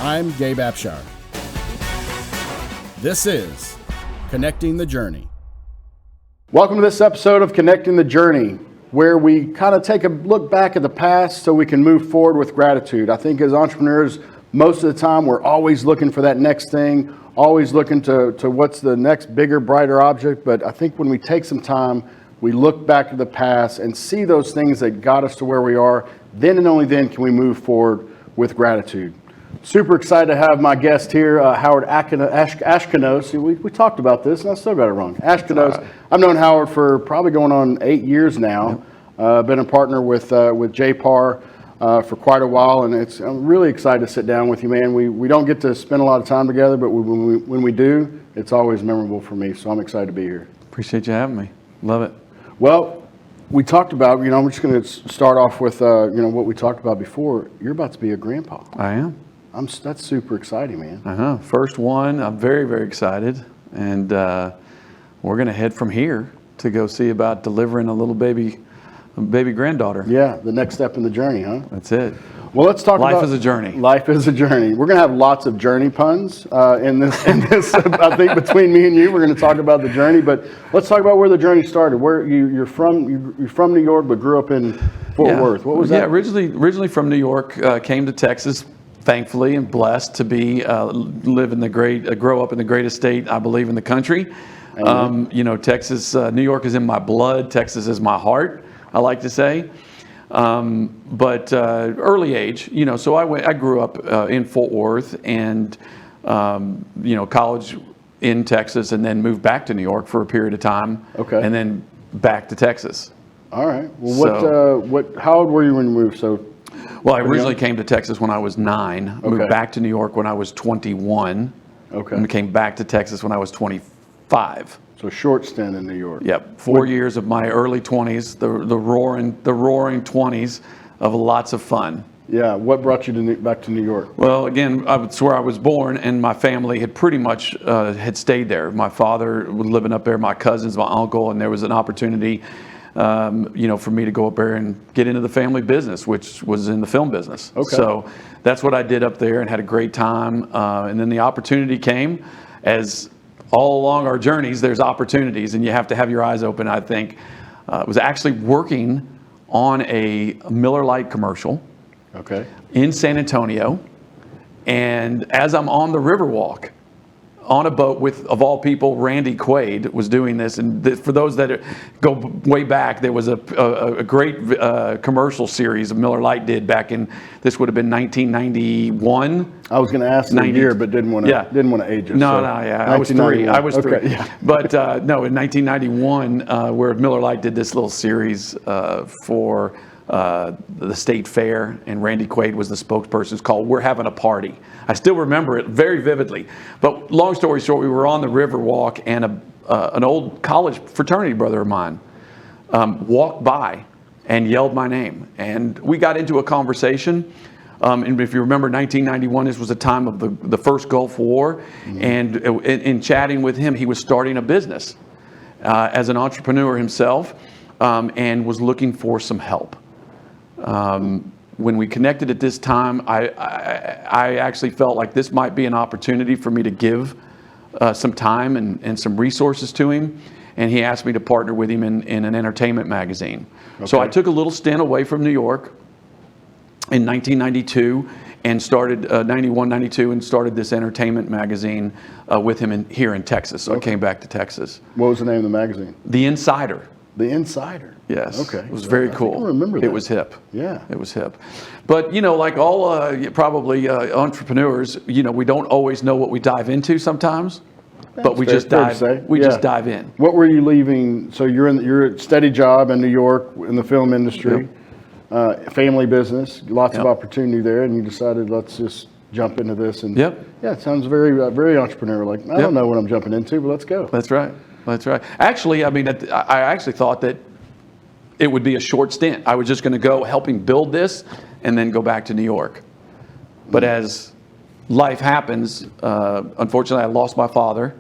I'm Gabe. This is Connecting the Journey. Welcome to this episode of Connecting the Journey, where we kind of take a look back at the past so we can move forward with gratitude. I think as entrepreneurs, most of the time we're always looking for that next thing, always looking to what's the next bigger, brighter object. But I think when we take some time, we look back at the past and see those things that got us to where we are, then and only then can we move forward with gratitude. Super excited to have my guest here, Howard Ashkinos. We talked about this, and I still got it wrong. Ashkinos. Right. I've known Howard for probably going on 8 years now. Been a partner with JPAR for quite a while, and I'm really excited to sit down with you, man. We don't get to spend a lot of time together, but when we do, it's always memorable for me. So I'm excited to be here. Appreciate you having me. Love it. Well, we talked about, we're just going to start off with, what we talked about before. You're about to be a grandpa. I am. That's super exciting, man. First one. I'm very, very excited. And we're going to head from here to go see about delivering a little baby granddaughter. Yeah, the next step in the journey, huh? That's it. Well, let's talk about... Life is a journey. Life is a journey. We're going to have lots of journey puns in this. I think between me and you, we're going to talk about the journey. But let's talk about where the journey started. Where you're from New York, but grew up in Fort Worth. What was that? Yeah, originally from New York, came to Texas, thankfully and blessed to be grow up in the greatest state, I believe, in the country. Texas, New York is in my blood. Texas is my heart, I like to say. But early age, so I grew up in Fort Worth and, college in Texas, and then moved back to New York for a period of time. Okay. And then back to Texas. All right. Well, how old were you when you moved? Well, I originally came to Texas when I was 9. Okay. Moved back to New York when I was 21. Okay. And came back to Texas when I was 25. So short stint in New York. Yep. 4 years of my early 20s, the roaring 20s of lots of fun. Yeah. What brought you back to New York? Well, again, it's where I was born, and my family had pretty much had stayed there. My father was living up there, my cousins, my uncle, and there was an opportunity for me to go up there and get into the family business, which was in the film business. Okay. So that's what I did up there and had a great time. And then the opportunity came. As all along our journeys, there's opportunities, and you have to have your eyes open, I think. I was actually working on a Miller Lite commercial in San Antonio. And as I'm on the Riverwalk, on a boat with, of all people, Randy Quaid was doing this. And for those that go way back, there was a great commercial series of Miller Lite did back in, this would have been 1991. I was going to ask the year, but didn't want to age it. I was 3. Okay, yeah. But no, in 1991, where Miller Lite did this little series for the state fair, and Randy Quaid was the spokesperson. It's called "We're Having a Party." I still remember it very vividly. But long story short, we were on the Riverwalk, and an old college fraternity brother of mine walked by and yelled my name, and we got into a conversation. And if you remember, 1991, this was a time of the first Gulf War, and in chatting with him, he was starting a business as an entrepreneur himself, and was looking for some help. When we connected at this time, I actually felt like this might be an opportunity for me to give some time and some resources to him. And he asked me to partner with him in an entertainment magazine. Okay. So I took a little stint away from New York in 1992 and started 91, 92 and started this entertainment magazine with him here in Texas. So I came back to Texas. What was the name of the magazine? The Insider. The Insider. Yes. Okay. It was very cool. I remember that. It was hip. Yeah. It was hip. But, like all probably entrepreneurs, we don't always know what we dive into sometimes. But we just dive in. What were you leaving? So you're at a steady job in New York in the film industry, family business, lots of opportunity there, and you decided let's just jump into this. And yeah, it sounds very very entrepreneurial. Like I don't know what I'm jumping into, but let's go. That's right. Actually, I actually thought that it would be a short stint. I was just going to go helping build this and then go back to New York. But as life happens, unfortunately, I lost my father.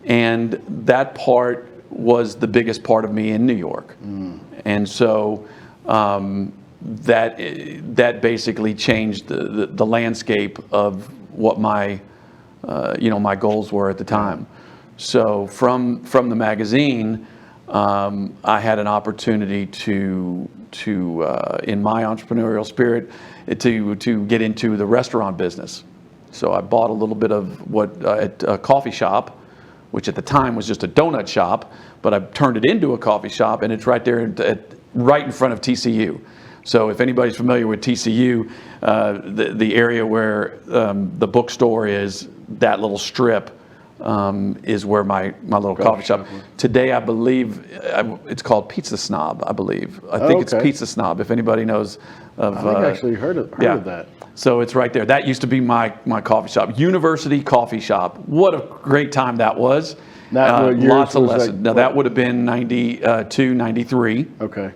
And that part was the biggest part of me in New York. And so that basically changed the landscape of what my my goals were at the time. So from the magazine, I had an opportunity to in my entrepreneurial spirit to get into the restaurant business. So I bought a little bit of what at a coffee shop, which at the time was just a donut shop, but I turned it into a coffee shop, and it's right there right in front of TCU. So if anybody's familiar with TCU, the area where the bookstore is, that little strip is where my little coffee shop. Today, I believe it's called Pizza Snob. I believe. I think it's Pizza Snob. If anybody knows of, I think I actually heard of that. So it's right there. That used to be my coffee shop, University Coffee Shop. What a great time that was. Lots of lessons. Now that would have been 92, 93. Okay.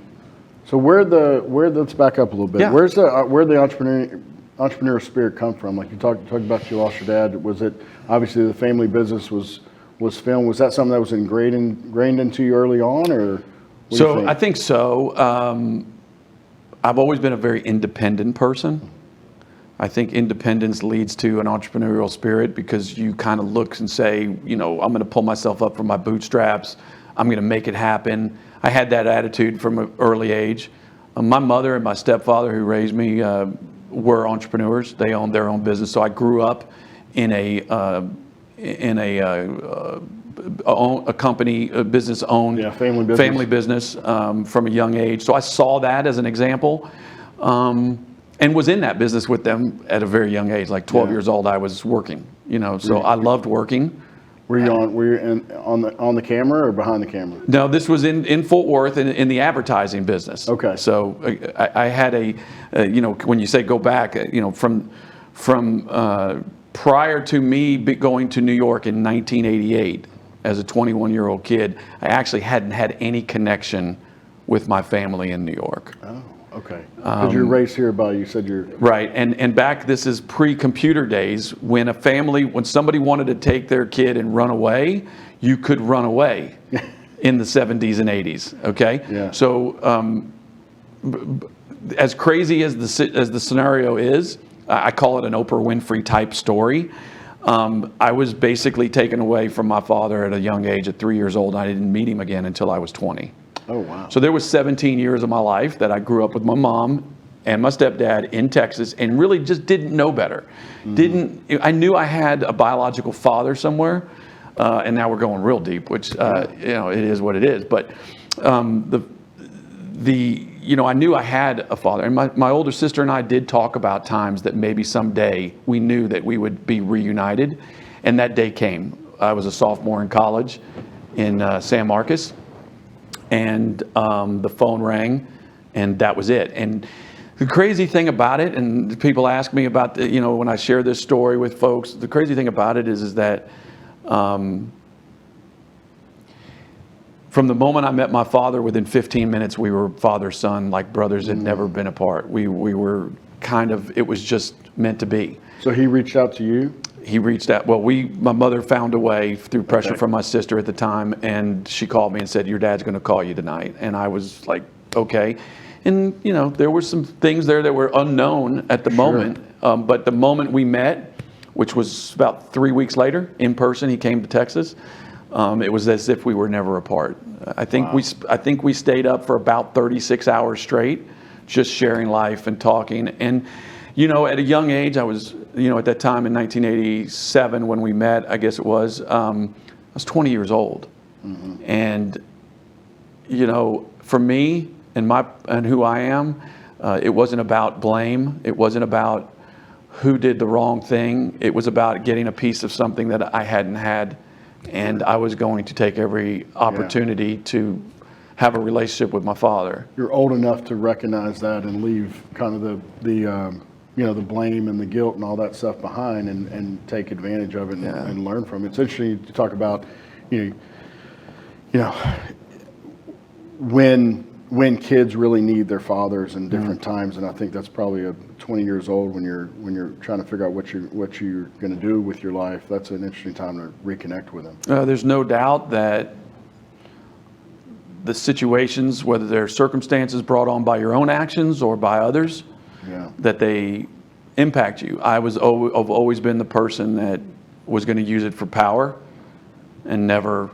So let's back up a little bit. Yeah. Where'd the entrepreneurial spirit come from? Like you talked about, you lost your dad. Was it obviously the family business was film? Was that something that was ingrained into you early on, or? So I think so. I've always been a very independent person. I think independence leads to an entrepreneurial spirit because you kind of look and say, I'm going to pull myself up from my bootstraps. I'm going to make it happen. I had that attitude from an early age. My mother and my stepfather, who raised me, were entrepreneurs. They owned their own business. So I grew up in a company, a business owned, family business from a young age. So I saw that as an example, and was in that business with them at a very young age. Like 12 years old, I was working. So I loved working. Were you on the camera or behind the camera? No, this was in Fort Worth in the advertising business. Okay. So I had when you say go back, from prior to me going to New York in 1988 as a 21-year-old kid, I actually hadn't had any connection with my family in New York. Oh, okay. Because you're raised here you said you're... Right, and back, this is pre-computer days, when somebody wanted to take their kid and run away, you could run away in the 70s and 80s, okay? Yeah. So as crazy as the scenario is, I call it an Oprah Winfrey type story. I was basically taken away from my father at a young age, at 3 years old. I didn't meet him again until I was 20. Oh, wow. So there was 17 years of my life that I grew up with my mom and my stepdad in Texas and really just didn't know better. I knew I had a biological father somewhere, and now we're going real deep, which, it is what it is. But I knew I had a father. And my older sister and I did talk about times that maybe someday we knew that we would be reunited. And that day came. I was a sophomore in college in San Marcos. And the phone rang, and that was it. And the crazy thing about it, and people ask me about, when I share this story with folks, the crazy thing about it is that from the moment I met my father, within 15 minutes, we were father-son, like brothers had never been apart. We were it was just meant to be. So he reached out to you? He reached out. Well, my mother found a way through pressure from my sister at the time, and she called me and said, "Your dad's going to call you tonight." And I was like, okay. And, there were some things there that were unknown at the moment. But the moment we met, which was about 3 weeks later, in person, he came to Texas. It was as if we were never apart. I think we stayed up for about 36 hours straight, just sharing life and talking. And, at a young age, I was, at that time in 1987 when we met, I guess it was, I was 20 years old. Mm-hmm. And, for me and who I am, it wasn't about blame. It wasn't about who did the wrong thing. It was about getting a piece of something that I hadn't had. And I was going to take every opportunity to have a relationship with my father. You're old enough to recognize that and leave kind of the blame and the guilt and all that stuff behind, and take advantage of it and learn from it. It's interesting to talk about, when kids really need their fathers in different times, and I think that's probably 20 years old when you're trying to figure out what you're going to do with your life. That's an interesting time to reconnect with them. There's no doubt that the situations, whether they're circumstances brought on by your own actions or by others, that they impact you. I've always been the person that was going to use it for power and never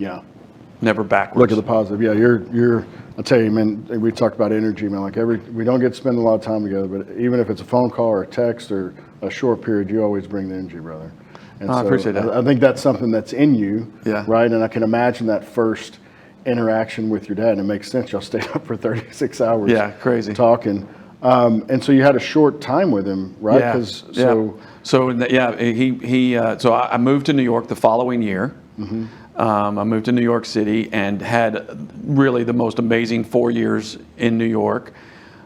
backwards. Look at the positive. Yeah, you're. I'll tell you, man. We talked about energy, man. Like we don't get to spend a lot of time together, but even if it's a phone call or a text or a short period, you always bring the energy, brother. And I appreciate that. I think that's something that's in you, Yeah. right? And I can imagine that first interaction with your dad, and it makes sense. Y'all stayed up for 36 hours. Yeah, crazy. Talking. And so you had a short time with him, right? Yeah. So I moved to New York the following year. Mm-hmm. I moved to New York City and had really the most amazing 4 years in New York.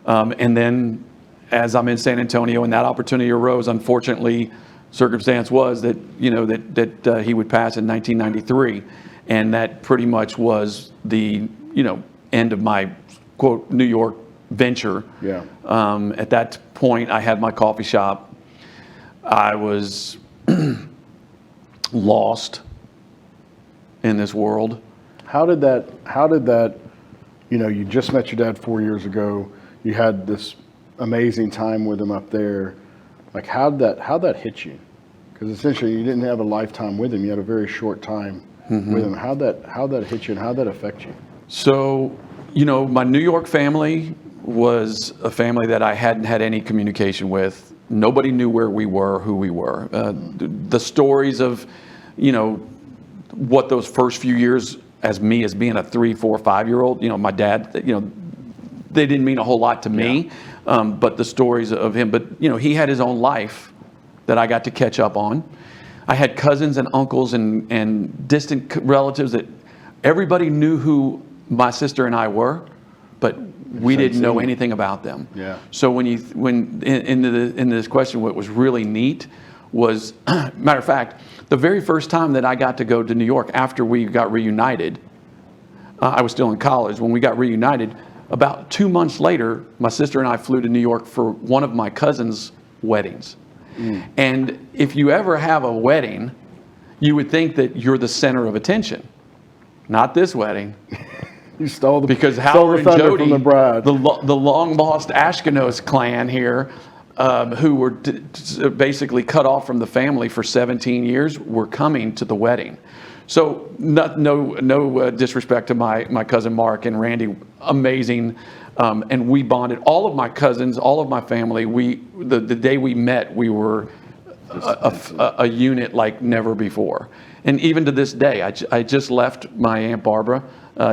And then as I'm in San Antonio and that opportunity arose, unfortunately, circumstance was that, that he would pass in 1993. And that pretty much was the, end of my, quote, New York venture. Yeah. At that point, I had my coffee shop. I was lost in this world. How did that, you just met your dad 4 years ago. You had this amazing time with him up there. Like, how'd that hit you? Because essentially you didn't have a lifetime with him. You had a very short time with him. How'd that hit you and how'd that affect you? So, my New York family was a family that I hadn't had any communication with. Nobody knew where we were, who we were. The stories of, what those first few years as being a 3, 4, 5-year-old, my dad, they didn't mean a whole lot to me. But the stories of him, but he had his own life that I got to catch up on. I had cousins and uncles and distant relatives that everybody knew who my sister and I were, but we didn't know anything about them. Yeah. So when in this question, what was really neat was, matter of fact, the very first time that I got to go to New York after we got reunited, I was still in college. When we got reunited, about 2 months later, my sister and I flew to New York for one of my cousin's weddings. And if you ever have a wedding, you would think that you're the center of attention. Not this wedding. You stole the because Howard and Jody, from the bride. the long lost Ashkinos clan here, who were basically cut off from the family for 17 years, were coming to the wedding. So no disrespect to my cousin Mark and Randy, amazing, and we bonded. All of my cousins, all of my family. The day we met, we were a unit like never before. And even to this day, I just left my Aunt Barbara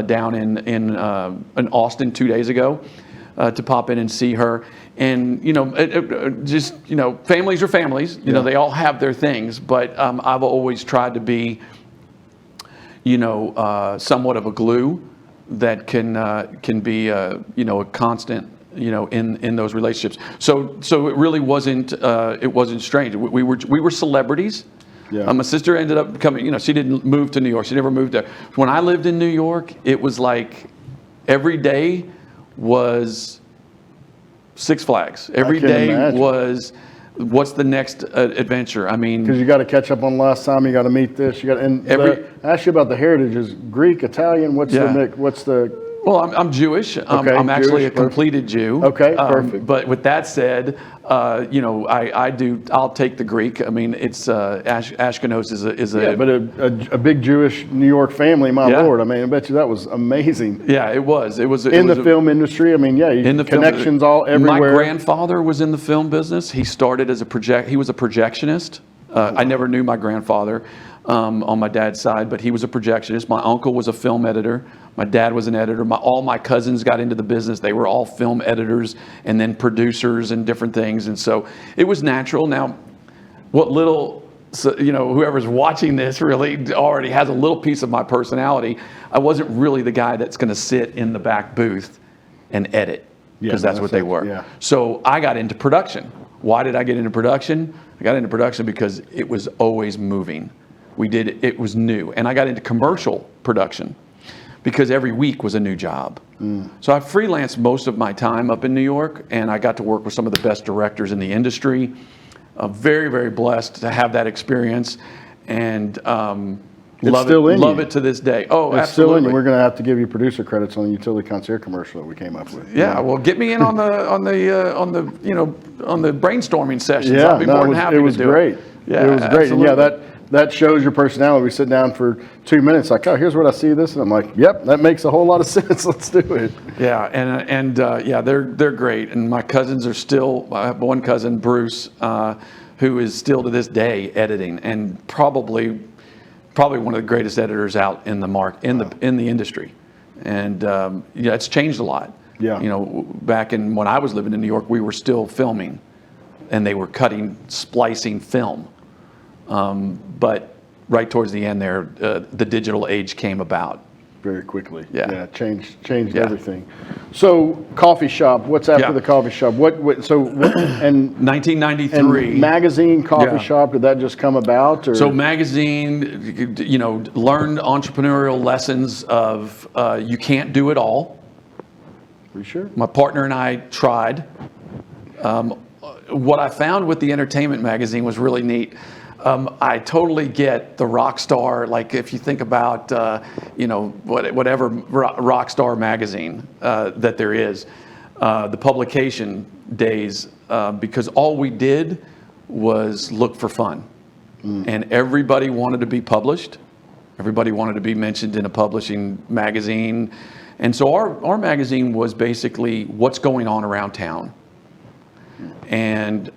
down in Austin 2 days ago to pop in and see her. And families are families. They all have their things, but I've always tried to be somewhat of a glue that can be a constant in those relationships. So it really wasn't strange. We were celebrities. Yeah. My sister ended up coming. She didn't move to New York. She never moved there. When I lived in New York, it was like every day was Six Flags. Every day was, what's the next adventure? I mean, because you got to catch up on last time. You got to meet this. I asked you about the heritages: Greek, Italian. What's the? Well, I'm Jewish. I'm actually a completed Jew. Okay, perfect. But with that said, I'll take the Greek. I mean, it's Ashkinos is a. Yeah, but a big Jewish New York family, my Lord. I mean, I bet you that was amazing. Yeah, it was. It was in the film industry. I mean, in the connections all everywhere. My grandfather was in the film business. He started as he was a projectionist. I never knew my grandfather on my dad's side, but he was a projectionist. My uncle was a film editor. My dad was an editor. All my cousins got into the business. They were all film editors and then producers and different things. And so it was natural. Now, what little, whoever's watching this really already has a little piece of my personality. I wasn't really the guy that's going to sit in the back booth and edit, because that's what they were. Yeah. So I got into production. Why did I get into production? I got into production because it was always moving. It was new. And I got into commercial production because every week was a new job. So I freelanced most of my time up in New York, and I got to work with some of the best directors in the industry. Very, very blessed to have that experience. And, Love still it, in love you. it to this day. Oh, It's absolutely. still in you. We're going to have to give you producer credits on the utility concierge commercial that we came up with. Yeah, well, get me in on the brainstorming sessions. Yeah, I'll be more than happy to do it. It was great. Yeah, it was great. absolutely. And yeah, that shows your personality. We sit down for 2 minutes, like, oh, here's what I see this, and I'm like, yep, that makes a whole lot of sense. Let's do it. Yeah, and yeah, they're great. And my cousins are still. I have one cousin, Bruce, who is still to this day editing, and probably one of the greatest editors out in the industry. And yeah, it's changed a lot. Yeah. Back when I was living in New York, we were still filming, and they were splicing film. But right towards the end there, the digital age came about. Very quickly. Yeah. Changed everything. So coffee shop, what's after the coffee shop? And 1993. And magazine coffee Yeah. shop, did that just come about? Or? So magazine, learned entrepreneurial lessons of you can't do it all. Are you sure? My partner and I tried. What I found with the entertainment magazine was really neat. I totally get the rock star, like if you think about, whatever rock star magazine that there is, the publication days, because all we did was look for fun. And everybody wanted to be published. Everybody wanted to be mentioned in a publishing magazine. And so our magazine was basically what's going on around town. And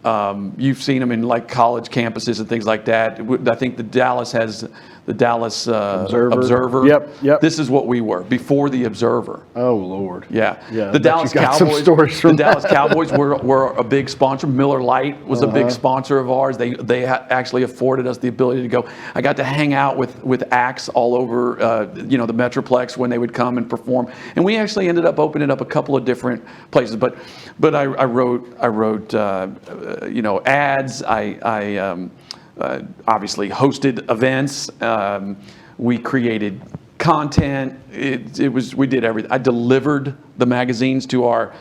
you've seen them in like college campuses and things like that. I think the Dallas has the Dallas Observer. Yep. This is what we were before the Observer. Oh Lord. Yeah. Yeah. The Dallas Cowboys. The Dallas Cowboys were a big sponsor. Miller Lite was a big sponsor of ours. They actually afforded us the ability to go. I got to hang out with acts all over the Metroplex when they would come and perform. And we actually ended up opening up a couple of different places. But I wrote ads. I obviously hosted events. We created content. We did everything. I delivered the magazines to our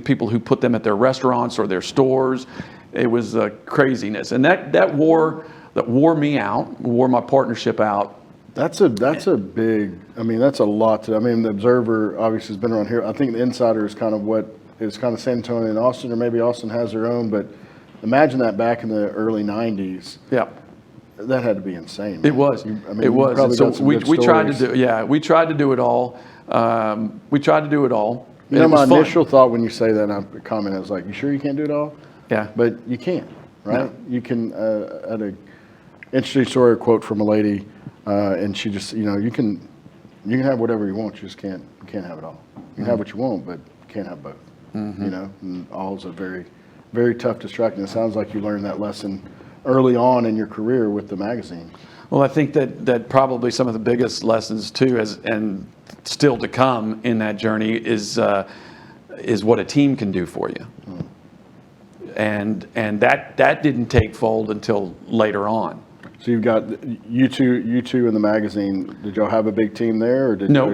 people who put them at their restaurants or their stores. It was craziness, and that wore me out, wore my partnership out. That's a big. I mean, that's a lot. The Observer obviously has been around here. I think the Insider is kind of San Antonio and Austin, or maybe Austin has their own, but. Imagine that back in the early 90s. Yeah. That had to be insane. Man. It was. It was. And so we tried to do. Yeah, we tried to do it all. My initial thought when you say that, and I comment, I was like, "You sure you can't do it all?" Yeah. But you can, right? No. You can. I had an interesting story, a quote from a lady, and she just, you can have whatever you want. You just can't have it all. You can have what you want, but you can't have both. And all is a very, very tough distraction. It sounds like you learned that lesson early on in your career with the magazine. Well, I think that probably some of the biggest lessons too, and still to come in that journey is what a team can do for you. And that didn't take fold until later on. So you've got you two in the magazine. Did y'all have a big team there, or did no?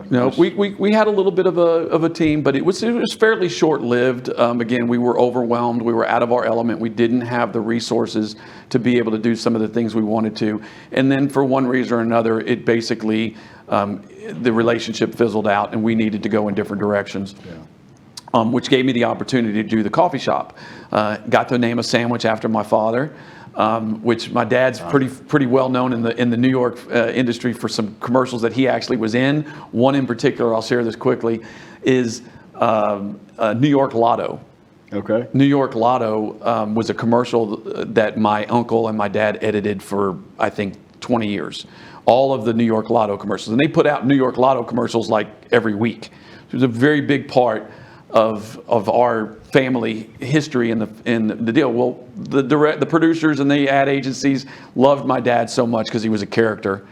No, we had a little bit of a team, but it was fairly short lived. Again, we were overwhelmed. We were out of our element. We didn't have the resources to be able to do some of the things we wanted to. And then for one reason or another, it basically the relationship fizzled out, and we needed to go in different directions. Yeah. Which gave me the opportunity to do the coffee shop. Got to name a sandwich after my father. Which my dad's pretty well known in the New York industry for some commercials that he actually was in. One in particular, I'll share this quickly, is New York Lotto. Okay. New York Lotto was a commercial that my uncle and my dad edited for, I think, 20 years. All of the New York Lotto commercials. And they put out New York Lotto commercials like every week. It was a very big part of our family history in the deal. Well, the producers and the ad agencies loved my dad so much because he was a character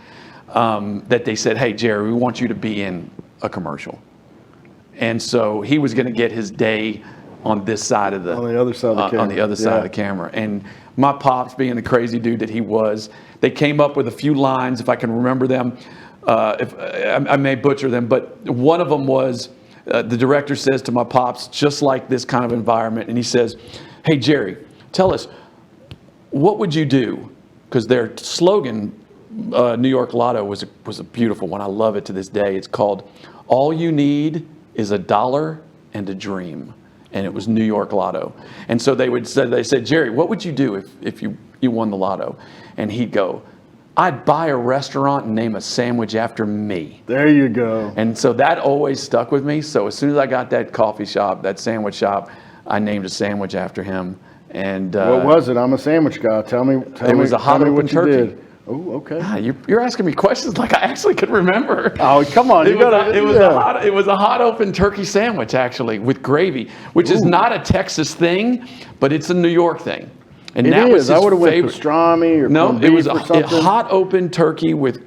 that they said, "Hey, Jerry, we want you to be in a commercial." And so he was going to get his day on this side of on the other side of the camera. On the other side of the camera. And my pops, being the crazy dude that he was, they came up with a few lines, if I can remember them. If I may butcher them, but one of them was. The director says to my pops, just like this kind of environment, and he says, "Hey, Jerry, tell us, what would you do?" Because their slogan New York Lotto was a beautiful one. I love it to this day. It's called "All You Need Is a Dollar and a Dream," and it was New York Lotto. And so they said, Jerry, what would you do if you won the lotto? And he'd go, I'd buy a restaurant and name a sandwich after me. There you go. And so that always stuck with me. So as soon as I got that coffee shop, that sandwich shop, I named a sandwich after him. And what was it? I'm a sandwich guy. Tell me. It was a hot open what turkey. You did. Oh, okay. You're asking me questions like I actually could remember. Oh, come on. It was a hot open turkey sandwich, actually, with gravy, which is not a Texas thing, but it's a New York thing. And it that is. was his I would have went favorite. pastrami or No, it was a something. hot open turkey with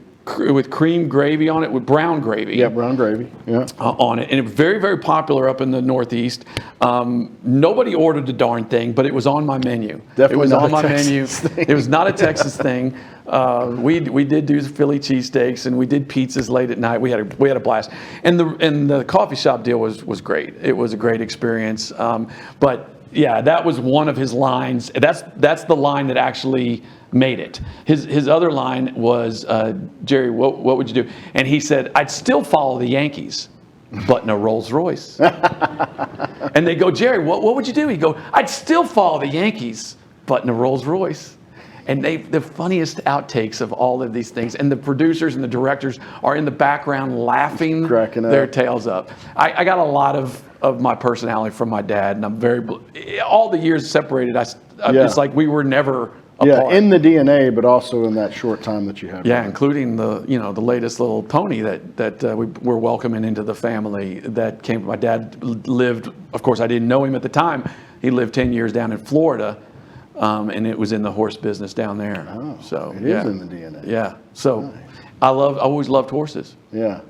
cream gravy on it, with brown gravy. Yeah, brown gravy. Yeah. On it, and it was very, very popular up in the Northeast. Nobody ordered the darn thing, but it was on my menu. Definitely it was not on a my Texas menu. thing. It was not a Texas thing. We did do Philly cheesesteaks, and we did pizzas late at night. We had a blast, and the coffee shop deal was great. It was a great experience. But yeah, that was one of his lines. That's the line that actually made it. His other line was, Jerry, what would you do? And he said, I'd still follow the Yankees, but in a Rolls Royce. And they go, Jerry, what would you do? He'd go, I'd still follow the Yankees, but in a Rolls Royce. And the funniest outtakes of all of these things, and the producers and the directors are in the background laughing Cracking up. their tails up. I got a lot of my personality from my dad, and I'm all the years separated, it's like we were never apart. Yeah, in the DNA, but also in that short time that you have. Yeah, including the latest little pony that we're welcoming into the family that came. My dad lived, of course, I didn't know him at the time. He lived 10 years down in Florida. And it was in the horse business down there. Oh, so it is in the DNA. Yeah. So Nice. I always loved horses. Yeah.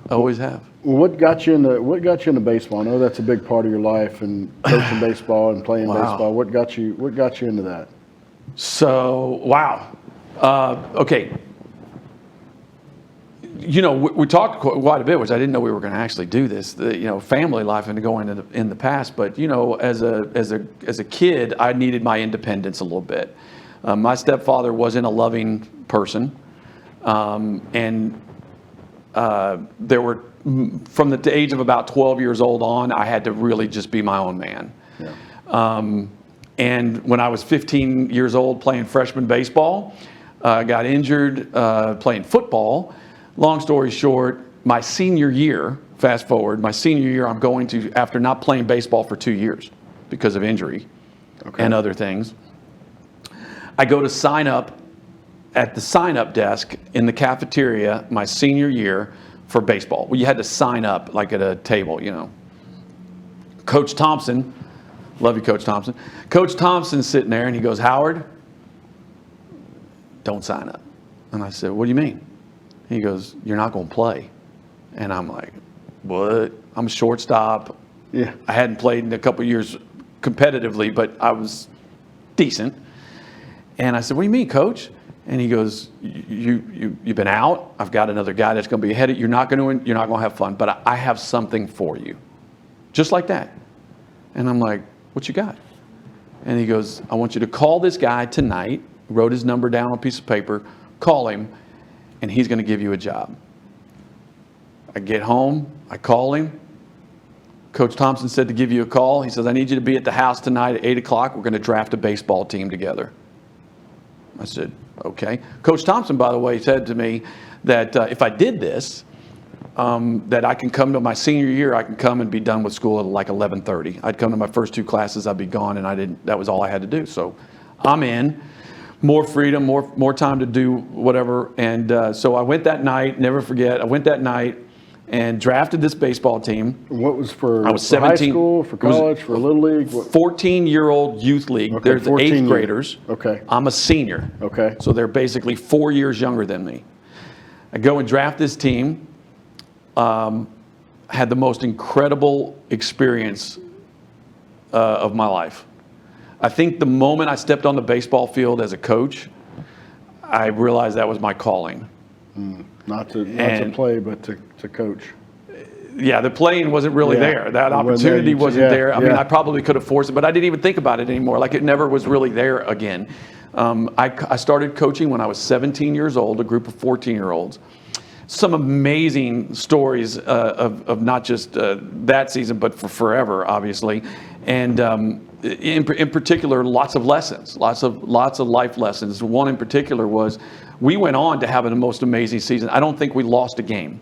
Always have. Well, what got you into baseball? I know that's a big part of your life, and coaching baseball and playing Wow. baseball. What got you into that? So wow. Okay. We talked quite a bit, which I didn't know we were going to actually do this. Family life and going in the past. But as a kid, I needed my independence a little bit. My stepfather wasn't a loving person, and there were from the age of about 12 years old on, I had to really just be my own man. Yeah. And when I was 15 years old playing freshman baseball, got injured playing football. Long story short, my senior year, fast forward, I'm going to, after not playing baseball for 2 years because of injury and other things, I go to sign up at the sign-up desk in the cafeteria my senior year for baseball. Well, you had to sign up like at a table, Coach Thompson, love you, Coach Thompson. Coach Thompson's sitting there and he goes, Howard, don't sign up. And I said, what do you mean? He goes, you're not going to play. And I'm like, what? I'm a shortstop. Yeah. I hadn't played in a couple years competitively, but I was decent. And I said, what do you mean, Coach? And he goes, you've been out. I've got another guy that's going to be ahead of you. You're not going to have fun, but I have something for you. Just like that. And I'm like, what you got? And he goes, I want you to call this guy tonight. Wrote his number down on a piece of paper. Call him. And he's going to give you a job. I get home, I call him. Coach Thompson said to give you a call. He says, I need you to be at the house tonight at 8 o'clock. We're going to draft a baseball team together. I said, okay. Coach Thompson, by the way, said to me that if I did this, that I can come to my senior year, I can come and be done with school at like 11:30. I'd come to my first 2 classes, I'd be gone, and that was all I had to do. So I'm in. More freedom, more time to do whatever. And so I went that night, never forget, I went that night and drafted this baseball team. What was for, I was for 17, high school, for college, for Little League? 14-year-old youth league. Okay, They're the 14 8th graders. Okay. I'm a senior. Okay. So they're basically 4 years younger than me. I go and draft this team. Had the most incredible experience of my life. I think the moment I stepped on the baseball field as a coach, I realized that was my calling. Not to play, but to coach. Yeah, the playing wasn't really there. That opportunity wasn't there. I mean, I probably could have forced it, but I didn't even think about it anymore. Like it never was really there again. I started coaching when I was 17 years old, a group of 14-year-olds. Some amazing stories of not just that season, but for forever, obviously. And in particular, lots of lessons, lots of life lessons. One in particular was we went on to have the most amazing season. I don't think we lost a game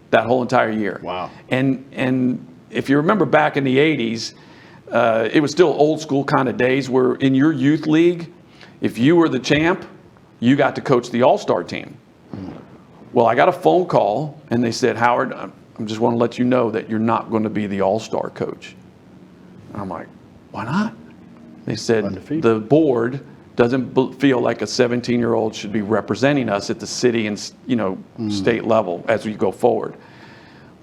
that whole entire year. Wow. And if you remember back in the 80s, it was still old school kind of days where in your youth league, if you were the champ, you got to coach the all-star team. Well, I got a phone call, and they said, Howard, I just want to let you know that you're not going to be the all-star coach. And I'm like, why not? They said, Undefeated. The board doesn't feel like a 17-year-old should be representing us at the city and state level as we go forward.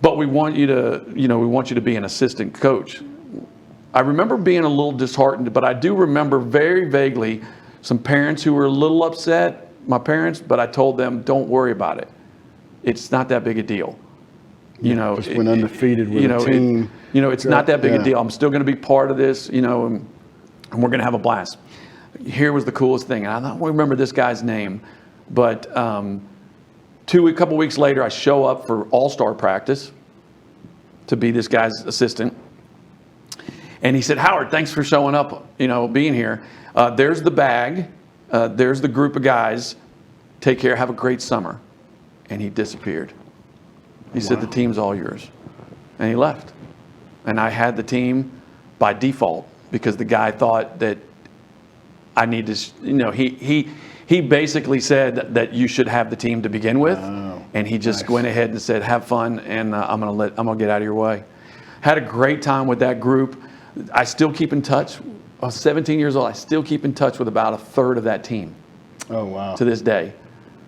But we want you to be an assistant coach. I remember being a little disheartened, but I do remember very vaguely some parents who were a little upset, my parents, but I told them, don't worry about it. It's not that big a deal. Just went undefeated with a team. It's not that big a deal. I'm still going to be part of this, and we're going to have a blast. Here was the coolest thing. And I don't remember this guy's name, but a couple weeks later, I show up for all-star practice to be this guy's assistant. And he said, Howard, thanks for showing up, being here. There's the bag. There's the group of guys. Take care. Have a great summer. And he disappeared. He said, the team's all yours. And he left. And I had the team by default because the guy thought that I need to, he basically said that you should have the team to begin with. Oh, and he just went ahead and said, have fun, and I'm going to get out of your way. Had a great time with that group. I still keep in touch. I was 17 years old. I still keep in touch with about a third of that team. Oh, wow. To this day.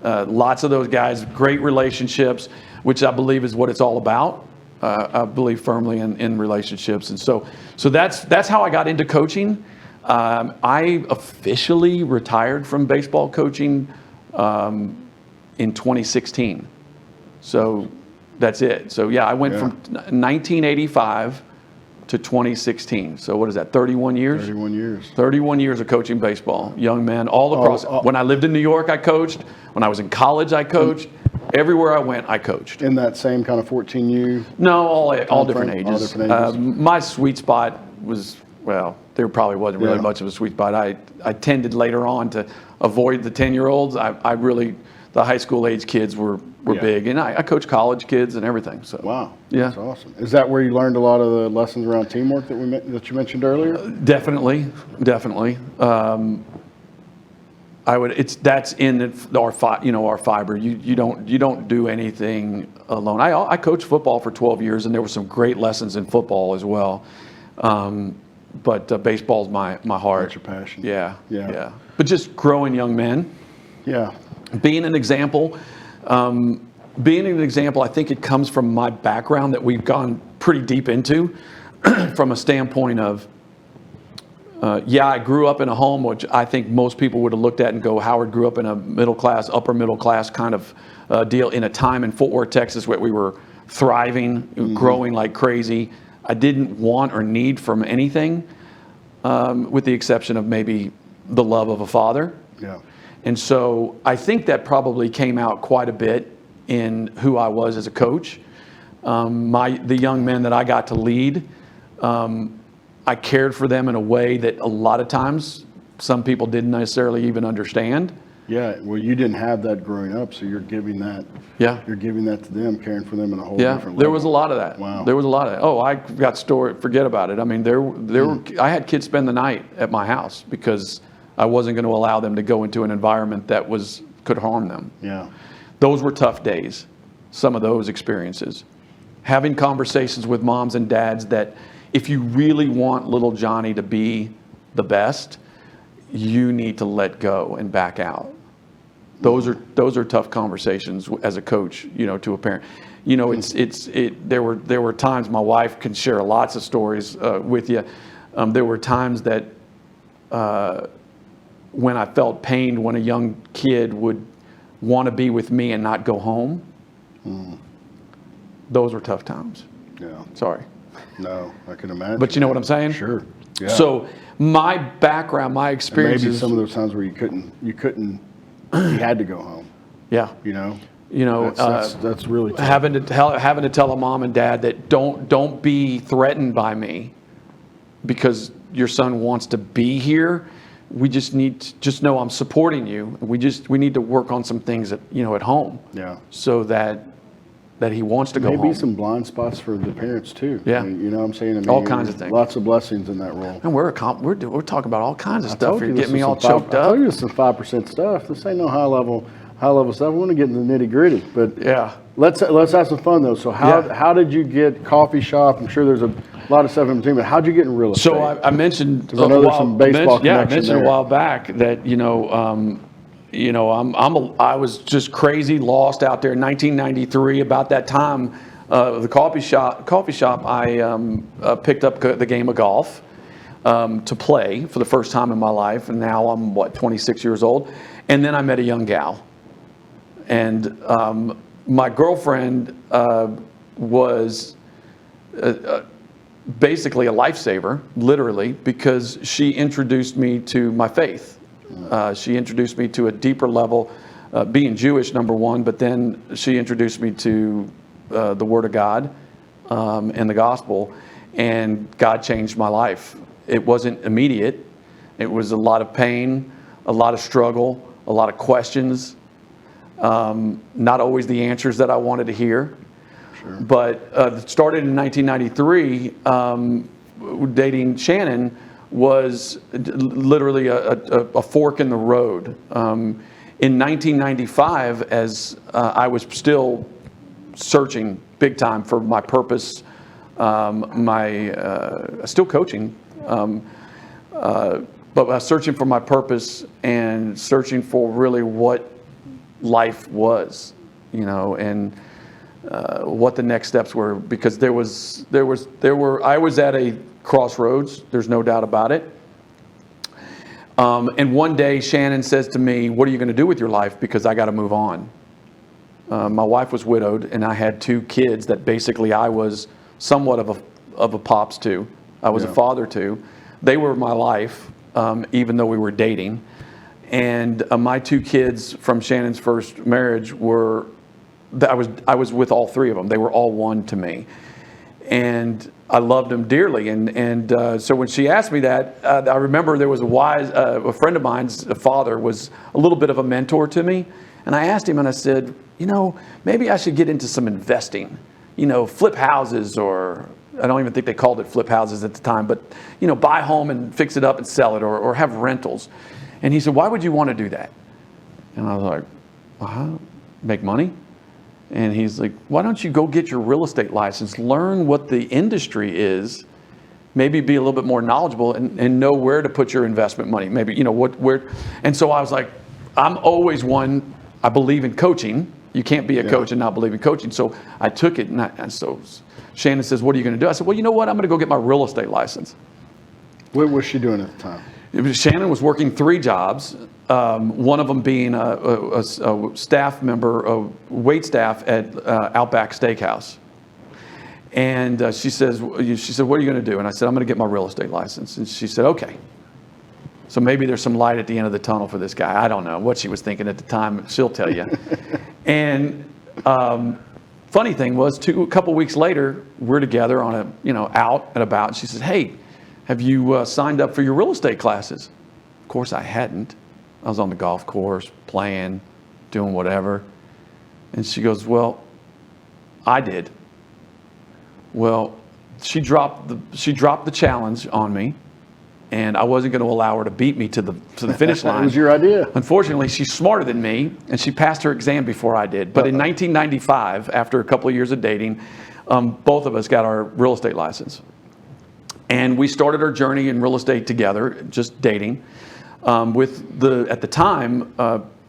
Lots of those guys, great relationships, which I believe is what it's all about. I believe firmly in relationships. And so that's how I got into coaching. I officially retired from baseball coaching in 2016. So that's it. So, I went from 1985 to 2016. So what is that, 31 years? 31 years. 31 years of coaching baseball. Young men, all across. When I lived in New York, I coached. When I was in college, I coached. Everywhere I went, I coached. In that same kind of 14U? No, all different ages. All different ages. My sweet spot was, there probably wasn't really much of a sweet spot. I tended later on to avoid the 10-year-olds. The high school age kids were big. And I coach college kids and everything. So wow. Yeah. That's awesome. Is that where you learned a lot of the lessons around teamwork that you mentioned earlier? Definitely. That's in our fiber. You don't do anything alone. I coached football for 12 years, and there were some great lessons in football as well. But baseball's my heart. That's your passion. Yeah. But just growing young men. Yeah. Being an example. I think it comes from my background that we've gone pretty deep into, from a standpoint of. I grew up in a home which I think most people would have looked at and go, Howard grew up in a upper middle class kind of deal in a time in Fort Worth, Texas, where we were thriving, growing like crazy. I didn't want or need from anything, with the exception of maybe the love of a father. Yeah. And so I think that probably came out quite a bit in who I was as a coach. The young men that I got to lead, I cared for them in a way that a lot of times some people didn't necessarily even understand. Yeah, well, you didn't have that growing up, so you're giving that. Yeah. You're giving that to them, caring for them in a whole different level. There was a lot of that. Wow. There was a lot of that. Oh, I got stored. Forget about it. I mean, I had kids spend the night at my house because I wasn't going to allow them to go into an environment that could harm them. Yeah. Those were tough days. Some of those experiences. Having conversations with moms and dads that, if you really want little Johnny to be the best, you need to let go and back out. Those are tough conversations as a coach, to a parent. There were times, my wife can share lots of stories with you. There were times that when I felt pained when a young kid would want to be with me and not go home. Those were tough times. Yeah. Sorry. No, I can imagine. But you know what I'm saying? Sure. Yeah. So my background, my experiences. Maybe some of those times where you couldn't, you had to go home. Yeah. You know. That's really tough. having to tell a mom and dad that don't be threatened by me because your son wants to be here. We just need to just know I'm supporting you. We need to work on some things at home. Yeah. So that he wants to go home. Maybe some blind spots for the parents too. Yeah. I mean, you know what I'm saying? All kinds of things. Lots of blessings in that role. And we're talking about all kinds of stuff. You're getting me all choked I up. told you this is some 5% stuff. This ain't no high level stuff. I want to get into the nitty gritty, but yeah. Let's have some fun though. So how did you get coffee shop? I'm sure there's a lot of stuff in between, but how'd you get in real estate? So I mentioned I know there's some baseball connection I mentioned there. a while back that I was just crazy lost out there in 1993. About that time, the coffee shop. I picked up the game of golf to play for the first time in my life, and now I'm 26 years old, and then I met a young gal, and my girlfriend was basically a lifesaver, literally, because she introduced me to my faith. She introduced me to a deeper level, being Jewish, number one, but then she introduced me to the Word of God and the gospel, and God changed my life. It wasn't immediate. It was a lot of pain, a lot of struggle, a lot of questions, not always the answers that I wanted to hear. Sure. But it started in 1993. Dating Shannon was literally a fork in the road. In 1995, as I was still searching big time for my purpose, still coaching, but I was searching for my purpose and searching for really what life was, and what the next steps were, because I was at a crossroads. There's no doubt about it. And one day Shannon says to me, "What are you going to do with your life? Because I got to move on." My wife was widowed, and I had 2 kids that basically I was somewhat of a pops to. I was a father to. They were my life, even though we were dating. And my 2 kids from Shannon's first marriage I was with all 3 of them. They were all one to me, and I loved them dearly. And so when she asked me that, I remember there was a friend of mine's father was a little bit of a mentor to me, and I asked him, and I said, maybe I should get into some investing, flip houses, or I don't even think they called it flip houses at the time, but buy a home and fix it up and sell it, or have rentals. And he said, "Why would you want to do that?" And I was like, make money? And he's like, "Why don't you go get your real estate license, learn what the industry is, maybe be a little bit more knowledgeable, and know where to put your investment money. Maybe, where." And so I was like, I'm always one, I believe in coaching. You can't be a coach and not believe in coaching. So I took it, and so Shannon says, "What are you going to do?" I said, "Well, you know what? I'm going to go get my real estate license." What was she doing at the time? Shannon was working 3 jobs, one of them being a staff member, a wait staff at Outback Steakhouse. And she said, "What are you going to do?" And I said, "I'm going to get my real estate license." And she said, "Okay. So maybe there's some light at the end of the tunnel for this guy." I don't know what she was thinking at the time. She'll tell you. And funny thing was, a couple weeks later, we're together on out and about. And she says, "Hey, have you signed up for your real estate classes?" Of course, I hadn't. I was on the golf course, playing, doing whatever. And she goes, "Well, I did." Well, she dropped the challenge on me, and I wasn't going to allow her to beat me to the finish line. That was your idea. Unfortunately, she's smarter than me, and she passed her exam before I did. But in 1995, after a couple of years of dating, both of us got our real estate license. And we started our journey in real estate together, just dating, with at the time,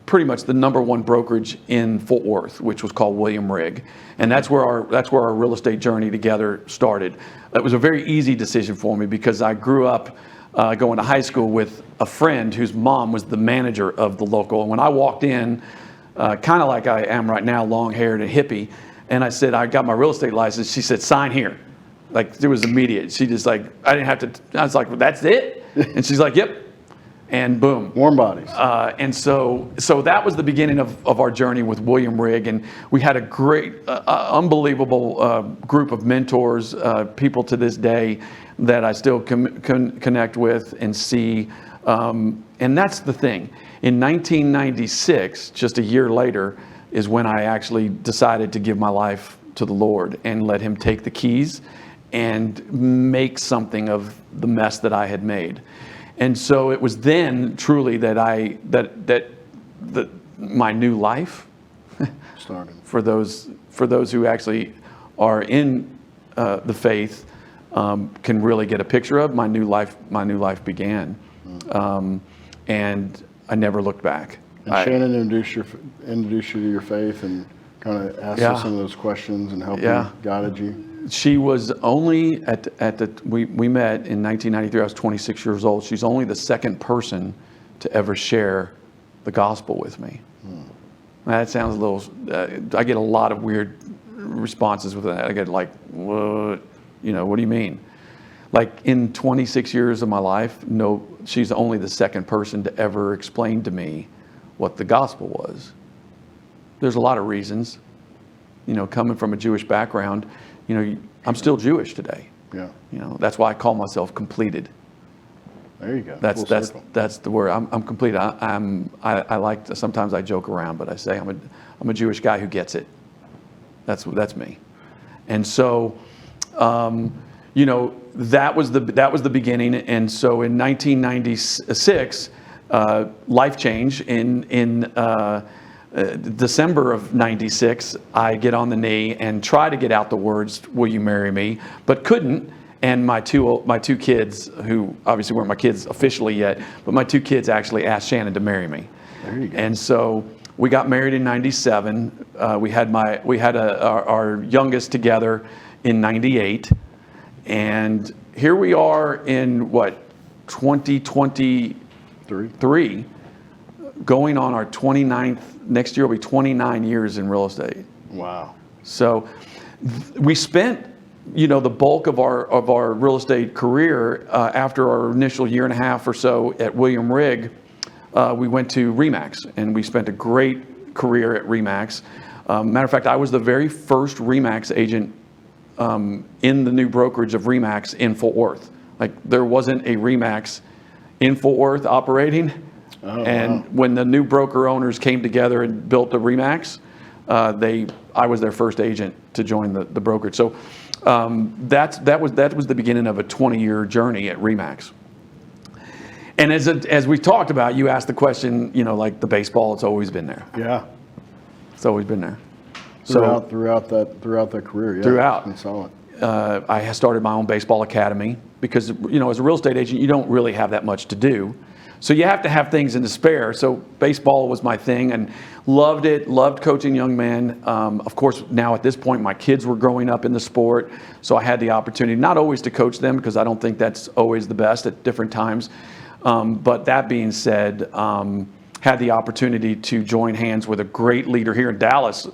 pretty much the #1 brokerage in Fort Worth, which was called William Rigg. And that's where our real estate journey together started. It was a very easy decision for me, because I grew up going to high school with a friend whose mom was the manager of the local. And when I walked in, kind of like I am right now, long-haired and hippie, and I said, "I got my real estate license," she said, "Sign here." Like, it was immediate. She just I didn't have to, I was like, "Well, that's it?" And she's like, yep. And boom. Warm bodies. And so that was the beginning of our journey with William Rigg. And we had a great, unbelievable group of mentors, people to this day that I still connect with and see. And that's the thing. In 1996, just a year later, is when I actually decided to give my life to the Lord and let Him take the keys and make something of the mess that I had made. And so it was then truly that my new life started. For those who actually are in the faith can really get a picture of. My new life began, and I never looked back. And Shannon introduced you to your faith and kind of asked you some of those questions and helped you, guided you. She was only we met in 1993. I was 26 years old. She's only the second person to ever share the gospel with me. Now, that sounds a little. I get a lot of weird responses with that. I get like, what? What do you mean? Like in 26 years of my life, no, she's only the second person to ever explain to me what the gospel was. There's a lot of reasons. Coming from a Jewish background. I'm still Jewish today. Yeah. That's why I call myself completed. There you go. That's the word. I'm completed. I like to, sometimes I joke around, but I say I'm a Jewish guy who gets it. That's me. And so, that was the beginning. And so in 1996, life change in December of 96, I get on the knee and try to get out the words, "Will you marry me?" but couldn't. And my two kids, who obviously weren't my kids officially yet, but my two kids actually asked Shannon to marry me. There you go. And so we got married in 97. We had our youngest together in 98, and here we are in 2023, going on our 29th. Next year will be 29 years in real estate. Wow. So we spent, the bulk of our real estate career after our initial year and a half or so at William Rigg. We went to RE/MAX, and we spent a great career at RE/MAX. Matter of fact, I was the very first RE/MAX agent in the new brokerage of RE/MAX in Fort Worth. Like there wasn't a RE/MAX in Fort Worth operating. When the new broker owners came together and built the RE/MAX, I was their first agent to join the brokerage. So that was the beginning of a 20-year journey at RE/MAX. And as we talked about, you asked the question, like the baseball, it's always been there. Yeah, it's always been there. Throughout that career, yeah. Throughout, it's been solid. I started my own baseball academy because as a real estate agent, you don't really have that much to do. So you have to have things in the spare. So baseball was my thing and loved it, loved coaching young men. Of course, now at this point, my kids were growing up in the sport. So I had the opportunity, not always to coach them because I don't think that's always the best at different times. But that being said, had the opportunity to join hands with a great leader here in Dallas.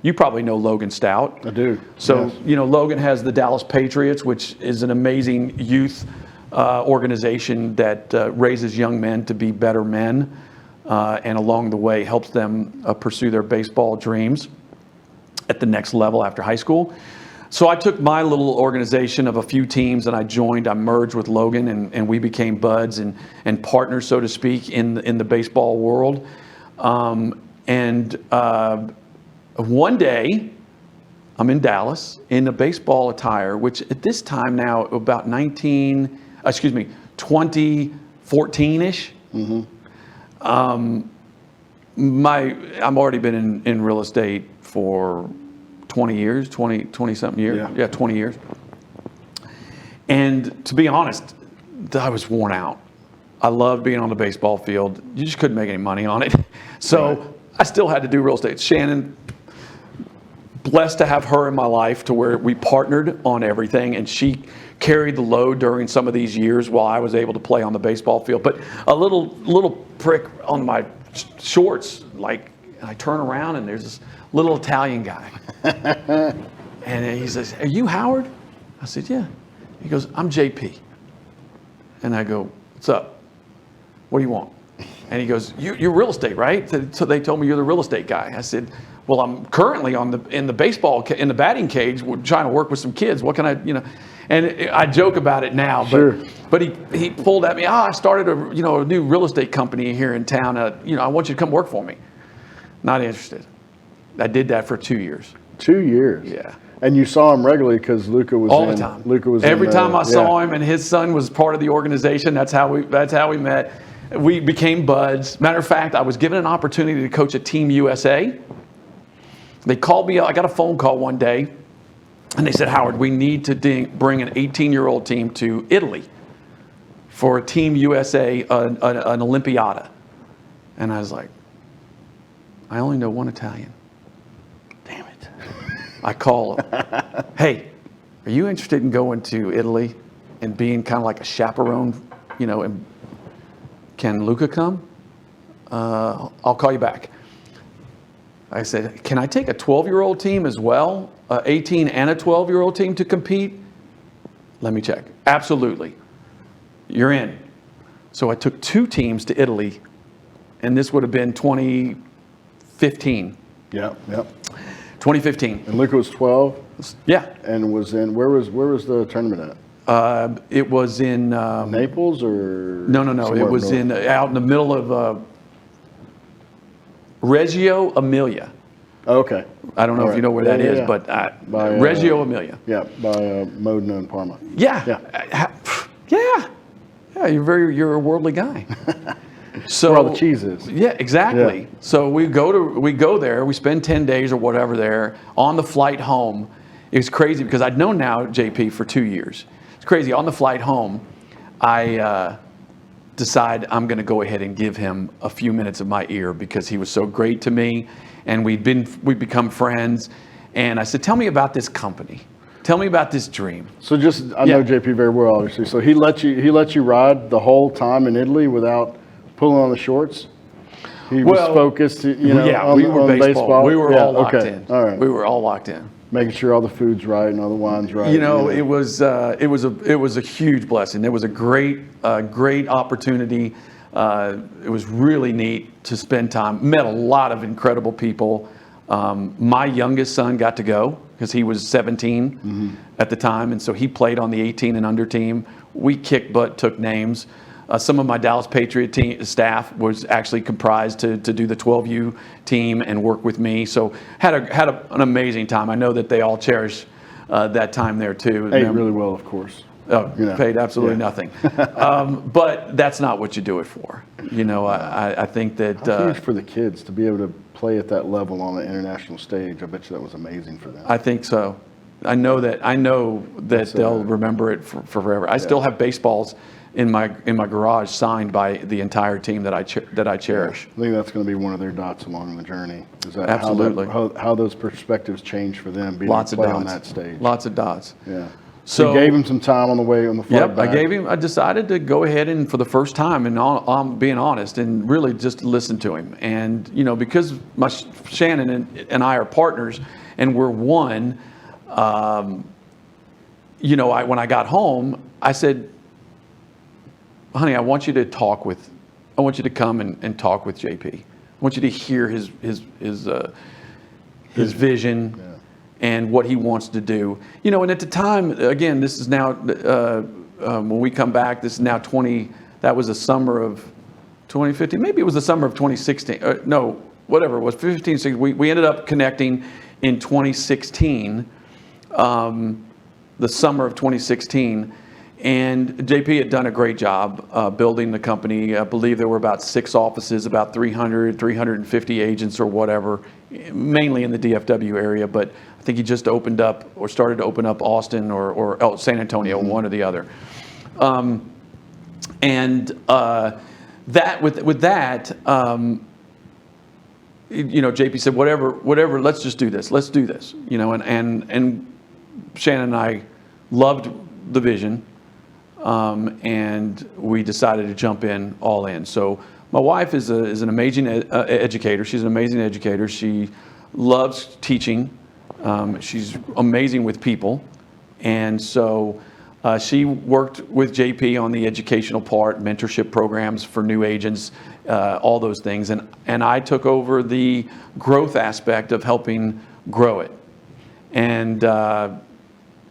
You probably know Logan Stout. I do. So, yes. Logan has the Dallas Patriots, which is an amazing youth organization that raises young men to be better men, and along the way helps them pursue their baseball dreams at the next level after high school. So I took my little organization of a few teams and I merged with Logan, and we became buds and partners, so to speak, in the baseball world. One day, I'm in Dallas in a baseball attire, which at this time now about 2014-ish. Mm-hmm. I've already been in real estate for 20 years, 20 something years. Yeah, 20 years. And to be honest, I was worn out. I loved being on the baseball field. You just couldn't make any money on it. So right. I still had to do real estate. Shannon, blessed to have her in my life to where we partnered on everything, and she carried the load during some of these years while I was able to play on the baseball field. But a little prick on my shorts, like I turn around and there's this little Italian guy. And he says, "Are you Howard?" I said, "Yeah." He goes, "I'm JP." And I go, What's up? What do you want? And he goes, you're real estate, right? So they told me you're the real estate guy. I said, well, I'm currently in the batting cage, we're trying to work with some kids. What can I, and I joke about it now, but he pulled at me, I started a new real estate company here in town. I want you to come work for me. Not interested. I did that for 2 years. 2 years? Yeah. And you saw him regularly because Luca was all the time. Luca was every time I saw him, and his son was part of the organization. That's how we met. We became buds. Matter of fact, I was given an opportunity to coach a Team USA. They called me. I got a phone call one day, and they said, Howard, we need to bring an 18-year-old team to Italy for a Team USA, an Olympiada. And I was like, I only know one Italian. Damn it. I call him. Hey, are you interested in going to Italy and being kind of like a chaperone, and can Luca come? I'll call you back. I said, can I take a 12-year-old team as well? 18 and a 12-year-old team to compete? Let me check. Absolutely. You're in. So I took 2 teams to Italy, and this would have been 2015. Yep. 2015. And Luca was 12? Yeah. And was in, where was the tournament at? It was in Naples or? No. It was out in the middle of Reggio Emilia. Okay. I don't know if you know where that is, but Reggio Emilia. Yeah, by Modena and Parma. Yeah. You're a worldly guy. So where all the cheese is. Yeah, exactly. Yeah. So we go there. We spend 10 days or whatever there. On the flight home, it was crazy because I'd known now JP for 2 years. It's crazy. On the flight home, I decide I'm going to go ahead and give him a few minutes of my ear because he was so great to me, and we'd become friends. And I said, "Tell me about this company. Tell me about this dream." So I know JP very well, obviously. So he let you ride the whole time in Italy without pulling on the shorts? He was focused, on baseball. We were all locked in. All right. We were all locked in. Making sure all the food's right and all the wine's right. It was a huge blessing. It was a great opportunity. It was really neat to spend time. Met a lot of incredible people. My youngest son got to go because he was 17 at the time, and so he played on the 18 and under team. We kicked butt, took names. Some of my Dallas Patriot staff was actually comprised to do the 12U team and work with me. So had an amazing time. I know that they all cherish that time there too. Ate really well, of course. Paid absolutely nothing. But that's not what you do it for. I think that how huge for the kids to be able to play at that level on an international stage. I bet you that was amazing for them. I think so. I know that they'll remember it for forever. I still have baseballs in my garage signed by the entire team that I cherish. I think that's going to be one of their dots along the journey. Is that absolutely how those perspectives change for them being lots able to play of dots on that stage. Lots of dots. Yeah. So you gave him some time on the flight back. I decided to go ahead and for the first time, and I'm being honest, and really just listen to him. And because Shannon and I are partners, and we're one. When I got home, I said, honey, I want you to come and talk with JP. I want you to hear his vision and what he wants to do. And at the time, again, this is now, when we come back, this is now that was the summer of 2015. Maybe it was the summer of 2016. No, whatever it was, 15, 16. We ended up connecting in 2016, the summer of 2016. And JP had done a great job building the company. I believe there were about 6 offices, about 350 agents or whatever, mainly in the DFW area. But I think he just opened up or started to open up Austin or San Antonio, one or the other. JP said, whatever, let's just do this. Let's do this. And Shannon and I loved the vision. And we decided to jump in all in. So my wife is an amazing educator. She's an amazing educator. She loves teaching. She's amazing with people. And so She worked with JP on the educational part, mentorship programs for new agents, all those things. And I took over the growth aspect of helping grow it. And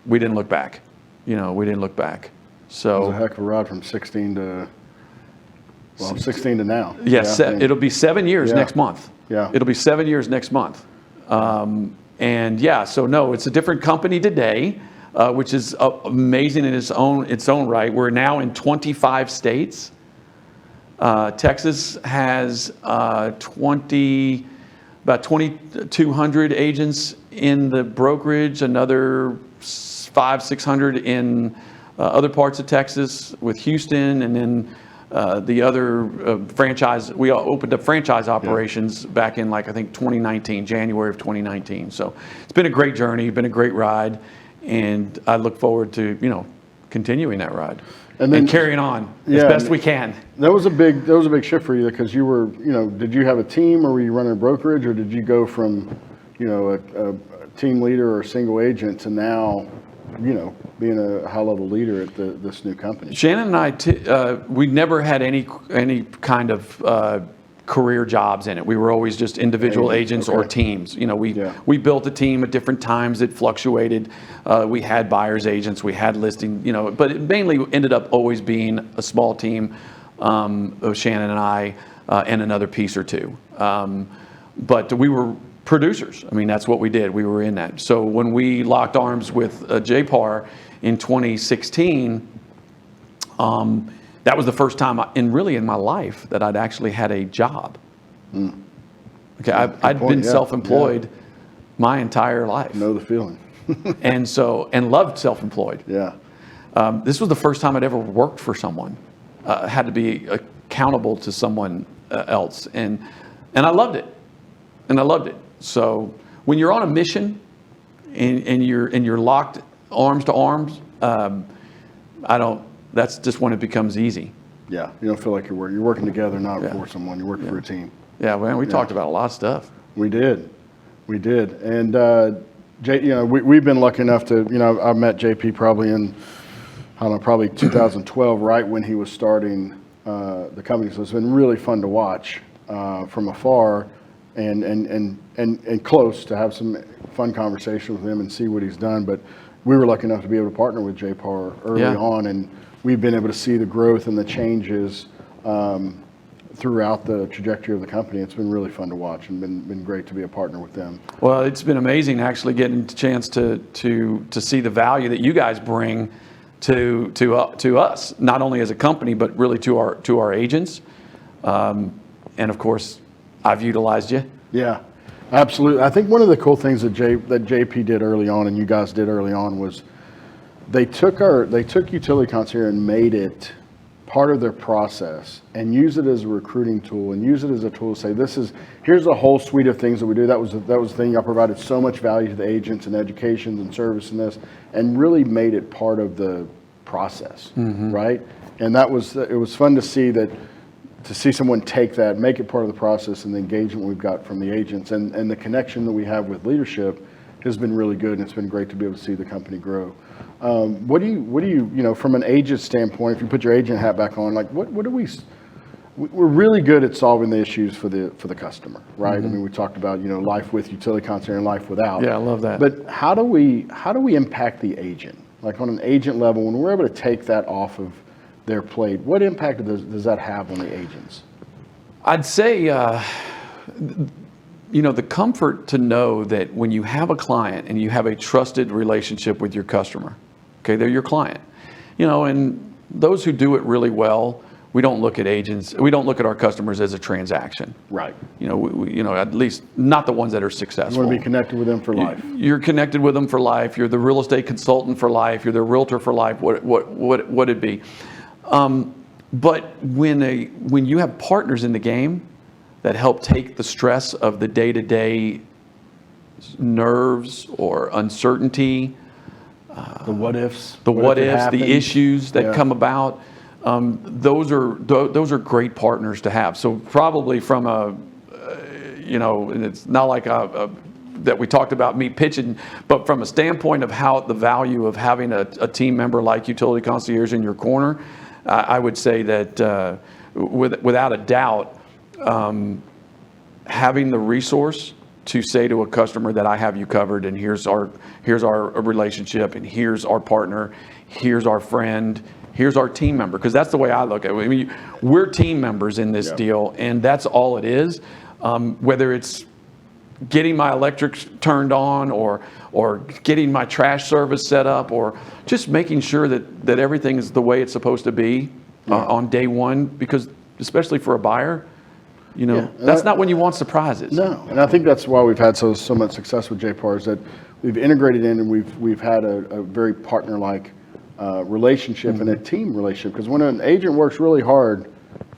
we didn't look back. We didn't look back. So it was a heck of a ride from 16 to 16 to now. Yes, it'll be 7 years next month. Yeah. It'll be 7 years next month. And yeah, so no, it's a different company today, which is amazing in its own right. We're now in 25 states. Texas has about 2,200 agents in the brokerage, another 500-600 in other parts of Texas with Houston, and then the other franchise. We opened up franchise operations back in I think 2019, January of 2019. So it's been a great journey, been a great ride, and I look forward to continuing that ride and carrying on as best we can. That was a big shift for you because you were did you have a team or were you running a brokerage or did you go from a team leader or a single agent to now being a high-level leader at this new company? Shannon and I, we never had any kind of career jobs in it. We were always just individual agents or teams. We built a team at different times. It fluctuated. We had buyers agents. We had listing. But it mainly ended up always being a small team of Shannon and I and another piece or two. But we were producers. I mean, that's what we did. We were in that. So when we locked arms with JPAR in 2016, that was the first time in my life that I'd actually had a job. Okay, I'd been self-employed my entire life. Know the feeling. and loved self-employed. Yeah. This was the first time I'd ever worked for someone. Had to be accountable to someone else, and I loved it. And I loved it. So when you're on a mission and you're locked arms to arms, that's just when it becomes easy. Yeah, you don't feel like you're working together, not for someone. You're working for a team. Yeah, man, we talked about a lot of stuff. We did, and we've been lucky enough to I met JP probably in probably 2012, right when he was starting the company. So it's been really fun to watch from afar. And close to have some fun conversation with him and see what he's done. But we were lucky enough to be able to partner with JPAR early on, and we've been able to see the growth and the changes throughout the trajectory of the company. It's been really fun to watch and been great to be a partner with them. Well, it's been amazing actually getting the chance to see the value that you guys bring to us, not only as a company but really to our agents, and of course I've utilized you. Yeah, absolutely. I think one of the cool things that JP did early on and you guys did early on was they took Utility Concierge and made it part of their process and use it as a recruiting tool and use it as a tool to say, here's a whole suite of things that we do. That was the thing. I provided so much value to the agents and education and service in this, and really made it part of the process, right? And it was fun to see someone take that, make it part of the process, and the engagement we've got from the agents and the connection that we have with leadership has been really good, and it's been great to be able to see the company grow. What do you from an agent standpoint, if you put your agent hat back on, we're really good at solving the issues for the customer, right? I mean, we talked about life with Utility Concierge and life without. Yeah, I love that. But how do we impact the agent, like on an agent level, when we're able to take that off of their plate? What impact does that have on the agents? I'd say, the comfort to know that when you have a client and you have a trusted relationship with your customer, okay, they're your client, and those who do it really well, we don't look at our customers as a transaction. Right. At least not the ones that are successful. You want to be connected with them for life. You're connected with them for life. You're the real estate consultant for life. You're the realtor for life. What it be? But when you have partners in the game that help take the stress of the day-to-day nerves or uncertainty, the what ifs, the issues that come about, those are great partners to have. So probably from and it's not like that we talked about me pitching, but from a standpoint of how the value of having a team member like Utility Concierge in your corner, I would say that without a doubt, having the resource to say to a customer that I have you covered, and here's our relationship, and here's our partner, here's our friend, here's our team member, because that's the way I look at it. I mean, we're team members in this deal, and that's all it is. Whether it's getting my electric turned on, or getting my trash service set up, or just making sure that everything is the way it's supposed to be on day one, because especially for a buyer, that's not when you want surprises. No, and I think that's why we've had so much success with JPAR, is that we've integrated in, and we've had a very partner-like relationship and a team relationship. Because when an agent works really hard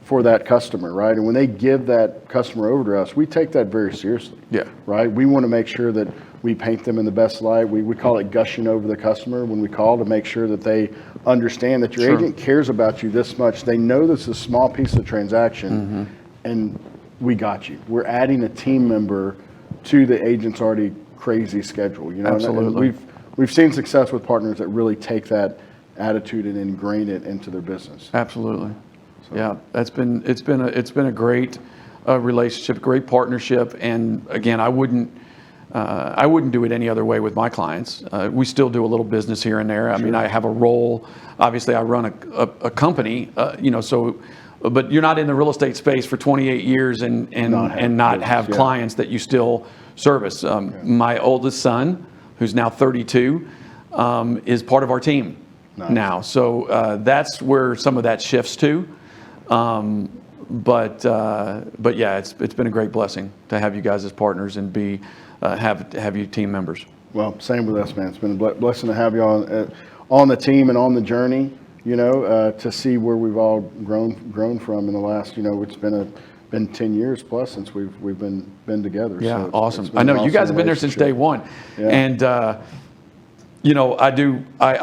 for that customer, right, and when they give that customer over to us, we take that very seriously. Yeah. Right. We want to make sure that we paint them in the best light. We call it gushing over the customer when we call, to make sure that they understand that your agent cares about you this much. They know this is a small piece of the transaction, and we got you. We're adding a team member to the agent's already crazy schedule. Absolutely. And we've seen success with partners that really take that attitude and ingrain it into their business. Absolutely. So. Yeah, it's been a great relationship, great partnership, and again, I wouldn't do it any other way with my clients. We still do a little business here and there. I mean, I have a role. Obviously, I run a company. But you're not in the real estate space for 28 years and not have clients that you still service. My oldest son, who's now 32, is part of our team now. So that's where some of that shifts to. But yeah, it's been a great blessing to have you guys as partners and have you team members. Well, same with us, man. It's been a blessing to have you on the team and on the journey. To see where we've all grown from in the last, it's been 10 years plus since we've been together. Yeah, so awesome. I know you guys have been there since day one, and I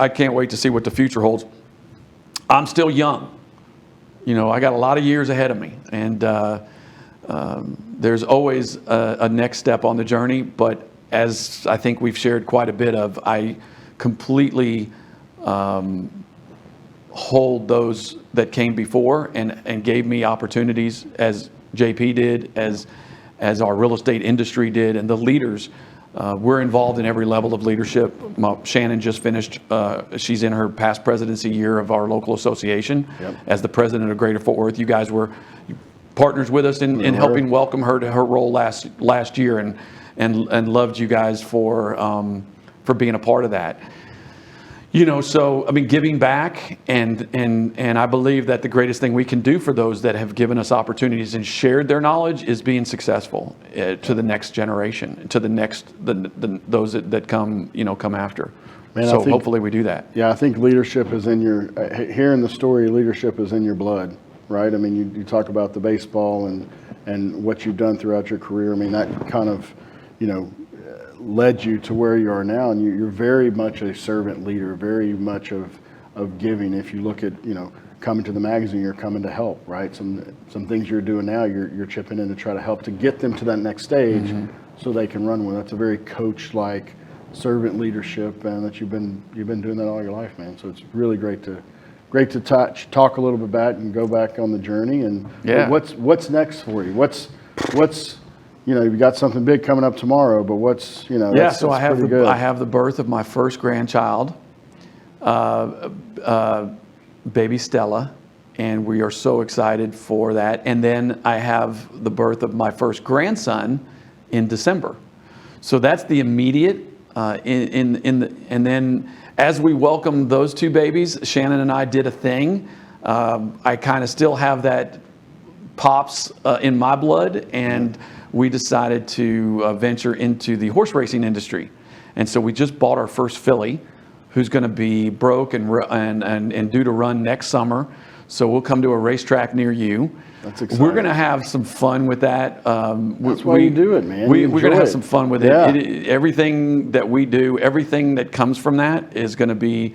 can't wait to see what the future holds. I'm still young. I got a lot of years ahead of me, and there's always a next step on the journey. But as I think we've shared quite a bit of, I completely hold those that came before and gave me opportunities, as JP did, as our real estate industry did, and the leaders. We're involved in every level of leadership. Shannon just finished, she's in her past presidency year of our local association as the president of Greater Fort Worth. You guys were partners with us in helping welcome her to her role last year, and loved you guys for being a part of that. So I mean, giving back, and I believe that the greatest thing we can do for those that have given us opportunities and shared their knowledge is being successful to the next generation, to the next those that come after. Man, so hopefully we do that. Yeah, I think leadership is in your. Hearing the story, leadership is in your blood, right? I mean, you talk about the baseball and what you've done throughout your career. I mean, that kind of, led you to where you are now, and you're very much a servant leader, very much of giving. If you look at, coming to the magazine, you're coming to help, right? Some things you're doing now, you're chipping in to try to help to get them to that next stage, so they can run with. That's a very coach-like servant leadership, and that you've been doing that all your life, man. So it's really great to talk a little bit about and go back on the journey. And what's next for you? What's you've got something big coming up tomorrow, but what's, so I have the birth of my first grandchild, baby Stella, and we are so excited for that. And then I have the birth of my first grandson in December. So that's the immediate, and then as we welcome those two babies, Shannon and I did a thing. I kind of still have that pops in my blood, and we decided to venture into the horse racing industry. And so we just bought our first filly, who's going to be broke and due to run next summer. So we'll come to a racetrack near you. That's exciting. We're going to have some fun with that. That's why you do it, man. We're going to have some fun with it. Everything that we do, everything that comes from that is going to be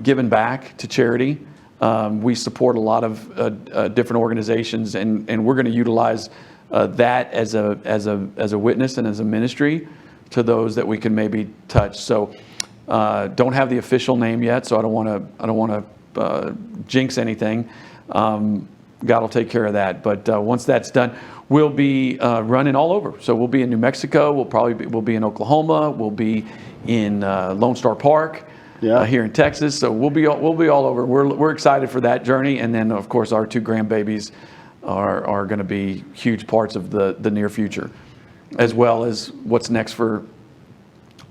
given back to charity. We support a lot of different organizations, and we're going to utilize that as a witness and as a ministry to those that we can maybe touch. So don't have the official name yet, so I don't want to jinx anything. God will take care of that. But once that's done, we'll be running all over. So we'll be in New Mexico. We'll be in Oklahoma. We'll be in Lone Star Park here in Texas. So we'll be all over. We're excited for that journey. And then of course our two grandbabies are going to be huge parts of the near future, as well as what's next for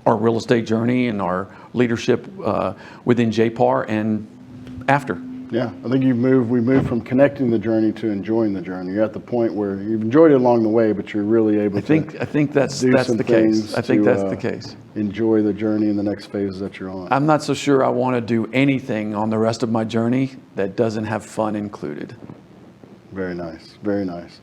our real estate journey and our leadership within JPAR and after. Yeah, I think we moved from connecting the journey to enjoying the journey. You're at the point where you've enjoyed it along the way, but you're really able to. I think that's the case. I think that's the case. Enjoy the journey in the next phase that you're on. I'm not so sure I want to do anything on the rest of my journey that doesn't have fun included. Very nice. Very nice.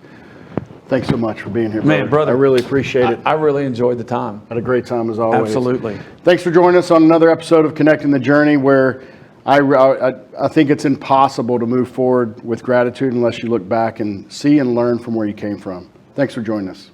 Thanks so much for being here, man, brother. I really appreciate it. I really enjoyed the time. Had a great time as always. Absolutely. Thanks for joining us on another episode of Connecting the Journey, where I think it's impossible to move forward with gratitude unless you look back and see and learn from where you came from. Thanks for joining us.